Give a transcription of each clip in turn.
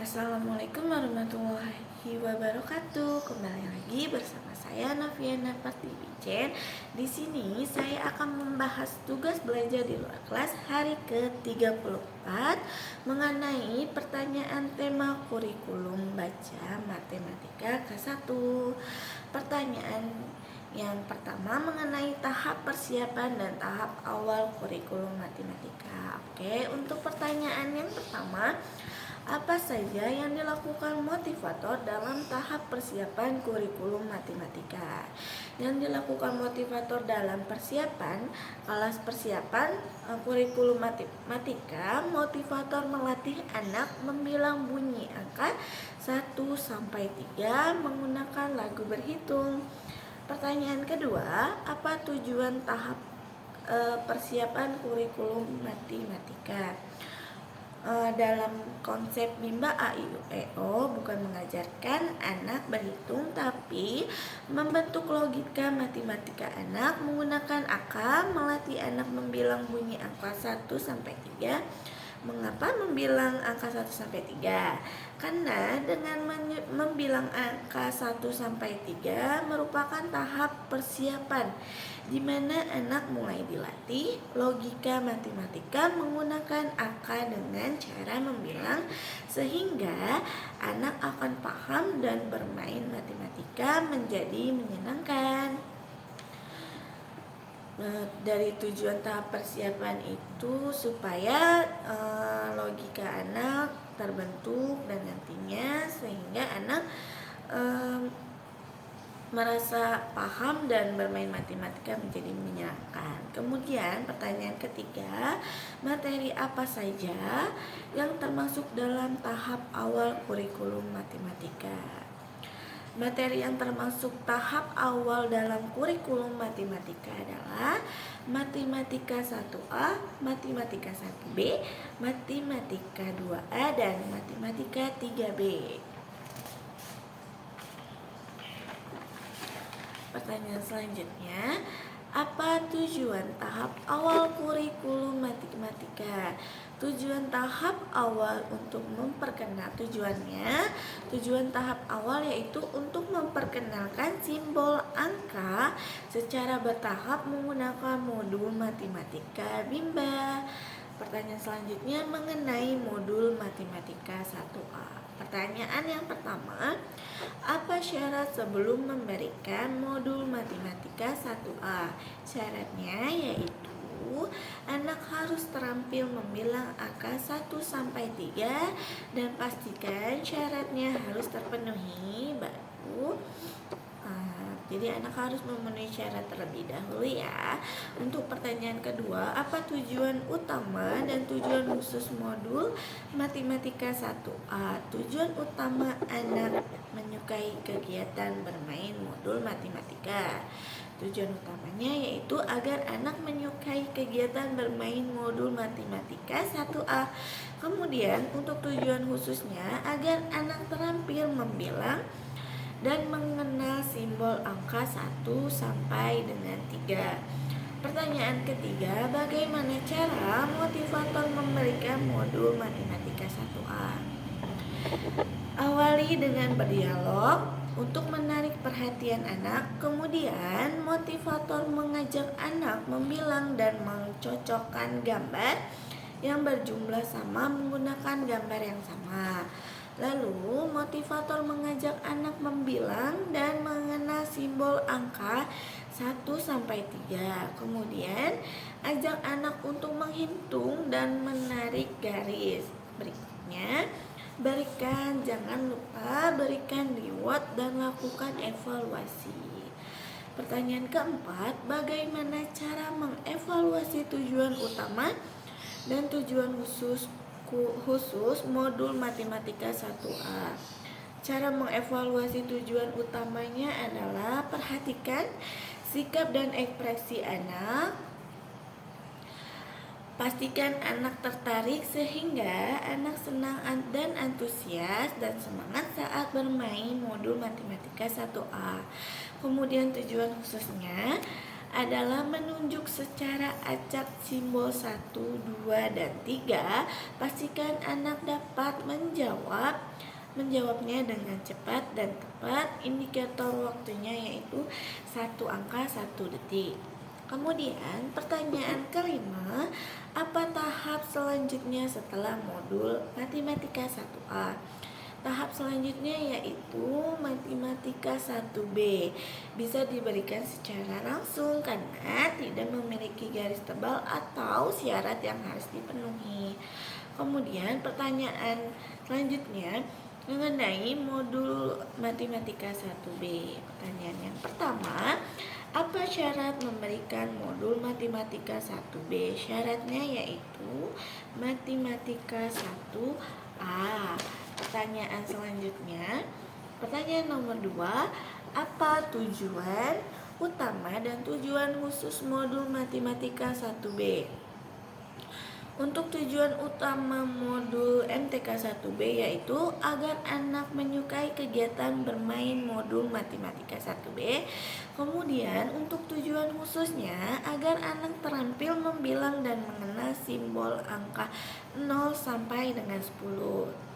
Assalamualaikum warahmatullahi wabarakatuh. Kembali lagi bersama saya Noviana Partibijen. Di sini saya akan membahas tugas belajar di luar kelas hari ke-34 mengenai pertanyaan tema kurikulum baca matematika kelas 1. Pertanyaan yang pertama mengenai tahap persiapan dan tahap awal kurikulum matematika. Oke, untuk pertanyaan yang pertama, apa saja yang dilakukan motivator dalam tahap persiapan kurikulum matematika? Yang dilakukan motivator dalam persiapan kelas persiapan kurikulum matematika, motivator melatih anak membilang bunyi angka 1 sampai 3 menggunakan lagu berhitung. Pertanyaan kedua, apa tujuan tahap persiapan kurikulum matematika? Dalam konsep Bimba A I U E O bukan mengajarkan anak berhitung, tapi membentuk logika matematika anak menggunakan angka, melatih anak membilang bunyi angka 1 sampai 3. Mengapa membilang angka 1 sampai 3? Karena dengan membilang angka 1 sampai 3 merupakan tahap persiapan di mana anak mulai dilatih logika matematika menggunakan angka dengan cara membilang, sehingga anak akan paham dan bermain matematika menjadi menyenangkan. Dari tujuan tahap persiapan itu supaya logika anak terbentuk dan nantinya sehingga anak merasa paham dan bermain matematika menjadi menyenangkan. Kemudian pertanyaan ketiga, materi apa saja yang termasuk dalam tahap awal kurikulum matematika? Materi yang termasuk tahap awal dalam kurikulum matematika adalah matematika 1A, matematika 1B, matematika 2A, dan matematika 3B. Pertanyaan selanjutnya, apa tujuan tahap awal kurikulum matematika? Tujuan tahap awal untuk memperkenalkan tujuan tahap awal yaitu untuk memperkenalkan simbol angka secara bertahap menggunakan modul matematika Bimba. Pertanyaan selanjutnya mengenai modul matematika 1A. Pertanyaan yang pertama, apa syarat sebelum memberikan modul matematika 1A? Syaratnya yaitu anak harus terampil membilang angka 1 sampai 3 dan pastikan syaratnya harus terpenuhi baru. Jadi anak harus memenuhi syarat terlebih dahulu ya. Untuk pertanyaan kedua, apa tujuan utama dan tujuan khusus modul matematika 1A? Tujuan utama anak menyukai kegiatan bermain modul matematika. Tujuan utamanya yaitu agar anak menyukai kegiatan bermain modul matematika 1A. Kemudian untuk tujuan khususnya agar anak terampil membilang dan mengenal simbol angka 1 sampai dengan 3. Pertanyaan ketiga, bagaimana cara motivator memberikan modul matematika 1A? Awali dengan berdialog untuk menarik perhatian anak. Kemudian motivator mengajak anak membilang dan mencocokkan gambar yang berjumlah sama menggunakan gambar yang sama. Lalu motivator mengajak anak membilang dan mengenal simbol angka 1 sampai 3. Kemudian ajak anak untuk menghitung dan menarik garis. Berikutnya, jangan lupa berikan reward dan lakukan evaluasi. Pertanyaan keempat, bagaimana cara mengevaluasi tujuan utama dan tujuan khusus modul matematika 1A? Cara mengevaluasi tujuan utamanya adalah perhatikan sikap dan ekspresi anak. Pastikan anak tertarik sehingga anak senang dan antusias dan semangat saat bermain modul matematika 1A. Kemudian tujuan khususnya adalah menunjuk secara acak simbol 1, 2, dan 3. Pastikan anak dapat menjawabnya dengan cepat dan tepat. Indikator waktunya yaitu 1 angka 1 detik. Kemudian pertanyaan kelima, apa tahap selanjutnya setelah modul Matematika 1A? Tahap selanjutnya yaitu Matematika 1B. Bisa diberikan secara langsung karena tidak memiliki garis tebal atau syarat yang harus dipenuhi. Kemudian pertanyaan selanjutnya mengenai modul Matematika 1B. Pertanyaan yang pertama, apa syarat memberikan modul Matematika 1B? Syaratnya yaitu Matematika 1A. Pertanyaan selanjutnya, pertanyaan nomor 2, apa tujuan utama dan tujuan khusus modul Matematika 1B? Untuk tujuan utama modul MTK 1B yaitu agar anak menyukai kegiatan bermain modul Matematika 1B. Kemudian untuk tujuan khususnya agar anak terampil membilang dan mengenal simbol angka 0 sampai dengan 10.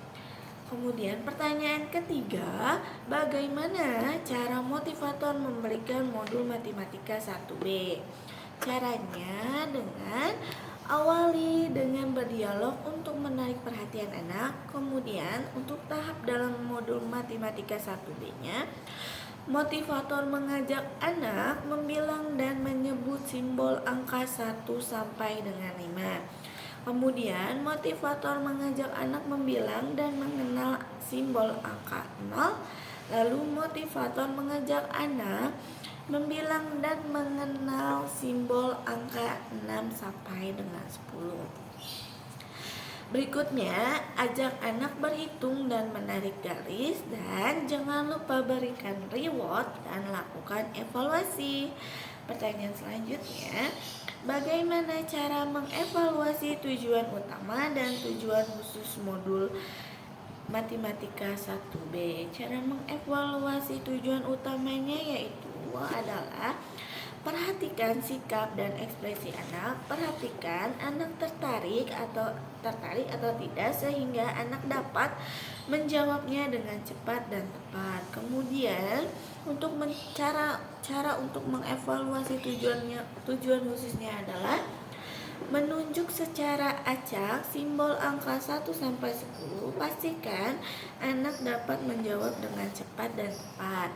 Kemudian pertanyaan ketiga, bagaimana cara motivator memberikan modul Matematika 1B? Caranya dengan awali dengan berdialog untuk menarik perhatian anak. Kemudian untuk tahap dalam modul Matematika 1B-nya, motivator mengajak anak membilang dan menyebut simbol angka 1 sampai dengan 5. Kemudian motivator mengajak anak membilang dan mengenal simbol angka 0. Lalu motivator mengajak anak membilang dan mengenal simbol angka 6 sampai dengan 10. Berikutnya, ajak anak berhitung dan menarik garis, dan jangan lupa berikan reward dan lakukan evaluasi. Pertanyaan selanjutnya, bagaimana cara mengevaluasi tujuan utama dan tujuan khusus modul Matematika 1B? Cara mengevaluasi tujuan utamanya yaitu adalah perhatikan sikap dan ekspresi anak. Perhatikan anak tertarik atau tidak sehingga anak dapat menjawabnya dengan cepat dan tepat. Kemudian untuk cara untuk mengevaluasi tujuan khususnya adalah menunjuk secara acak simbol angka 1 sampai 10. Pastikan anak dapat menjawab dengan cepat dan tepat.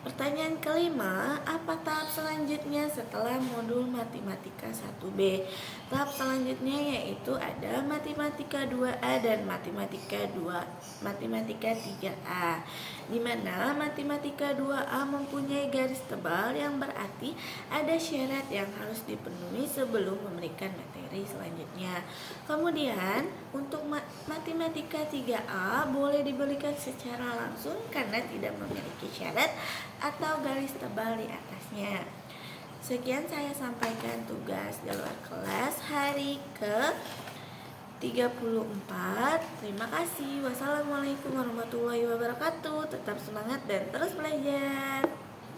Pertanyaan kelima, apa tahap selanjutnya setelah modul Matematika 1B? Tahap selanjutnya yaitu ada Matematika 2A dan Matematika 3A. Di mana Matematika 2A mempunyai garis tebal yang berarti ada syarat yang harus dipenuhi sebelum memberikan materi selanjutnya. Kemudian untuk Matematika 3A boleh diberikan secara langsung karena tidak memiliki syarat atau garis tebal di atasnya. Sekian saya sampaikan tugas di luar kelas hari ke-34. Terima kasih. Wassalamualaikum warahmatullahi wabarakatuh. Tetap semangat dan terus belajar.